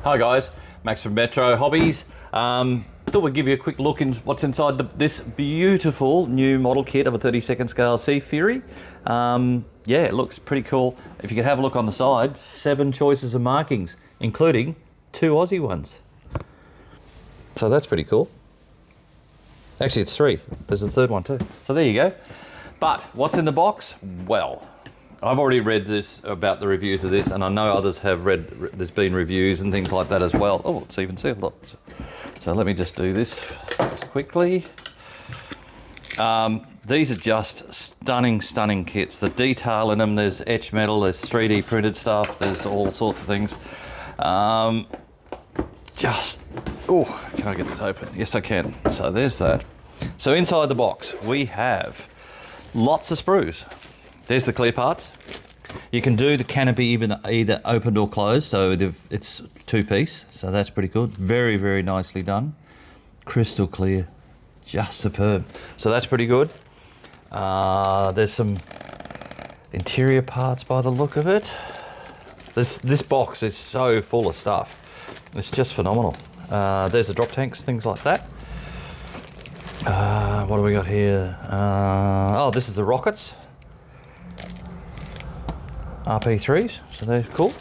Hi guys, Max from Metro Hobbies. Thought we'd give you a quick look in what's inside this beautiful new model kit of a 32nd scale Sea Fury. Yeah, it looks pretty cool. If you could have a look on the side, 7 choices of markings, including 2 Aussie ones. So that's pretty cool. Actually, it's 3. There's a 3rd one too. So there you go. But what's in the box? Well, I've already read this about the reviews of this, and I know others have read, there's been reviews and things like that as well. Oh, it's even sealed up. So let me just do this just quickly. These are just stunning, stunning kits. The detail in them, there's etched metal, there's 3D printed stuff, there's all sorts of things. Oh, can I get this open? Yes, I can. So there's that. So inside the box, we have lots of sprues. There's the clear parts. You can do the canopy either opened or closed, so it's 2-piece, so that's pretty good. Very, very nicely done. Crystal clear, just superb. So that's pretty good. There's some interior parts by the look of it. This box is so full of stuff. It's just phenomenal. There's the drop tanks, things like that. What do we got here? Oh, this is the rockets. RP3s, so they're cool.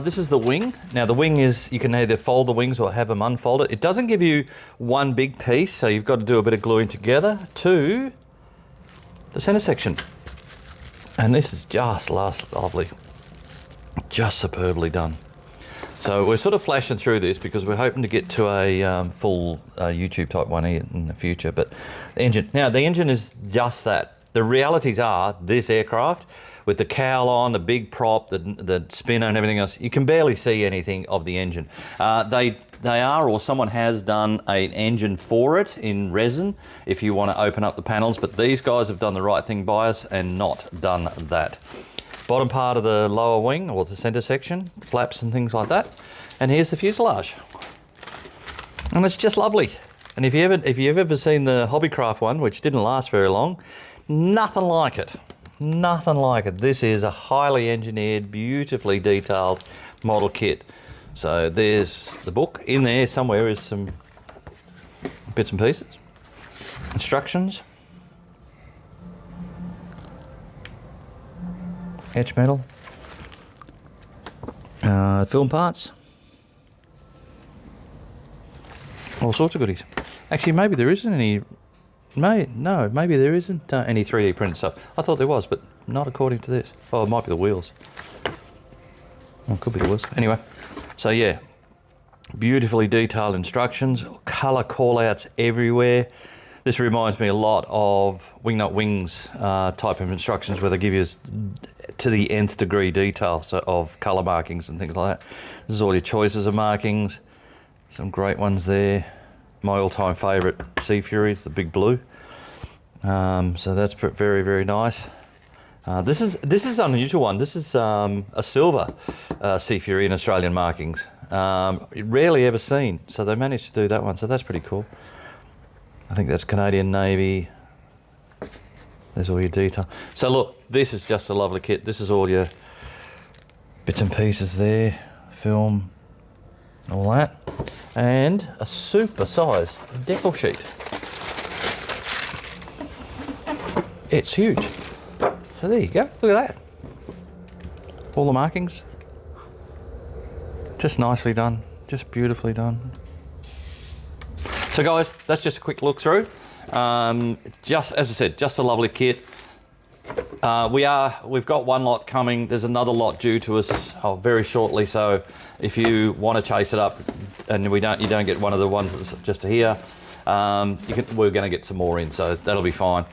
This is the wing. Now the wing is, you can either fold the wings or have them unfolded. It doesn't give you one big piece, so you've got to do a bit of gluing together to the center section. And this is just lovely, just superbly done. So we're sort of flashing through this because we're hoping to get to a full YouTube type one in the future. But the engine, now the engine is just that. The realities are this aircraft with the cowl on, the big prop, the spinner and everything else, you can barely see anything of the engine. They are, or someone has done an engine for it in resin if you want to open up the panels, but these guys have done the right thing by us and not done that. Bottom part of the lower wing, or the center section, flaps and things like that. And here's the fuselage. And it's just lovely. And if you've ever seen the Hobbycraft one, which didn't last very long, nothing like it. Nothing like it. This is a highly engineered, beautifully detailed model kit. So there's the book. In there somewhere is some bits and pieces. Instructions. Etched metal. Film parts. All sorts of goodies. Actually, maybe there isn't any. Maybe there isn't any 3D printed stuff. I thought there was, but not according to this. Oh, it might be the wheels. Oh, it could be the wheels. Anyway, so yeah, beautifully detailed instructions, color call-outs everywhere. This reminds me a lot of Wingnut Wings type of instructions where they give you to the nth degree detail of color markings and things like that. This is all your choices of markings. Some great ones there. My all-time favourite Sea Fury is the big blue. So that's very, very nice. This is an unusual one. This is a silver Sea Fury in Australian markings. Rarely ever seen. So they managed to do that one. So that's pretty cool. I think that's Canadian Navy. There's all your detail. So look, this is just a lovely kit. This is all your bits and pieces there, film, all that. And a super sized decal sheet. It's huge. So there you go, look at that. All the markings. Just nicely done, just beautifully done. So guys, that's just a quick look through. Just, as I said, just a lovely kit. We've got one lot coming. There's another lot due to us very shortly. So if you want to chase it up, and you don't get one of the ones that's just here, we're going to get some more in. So that'll be fine.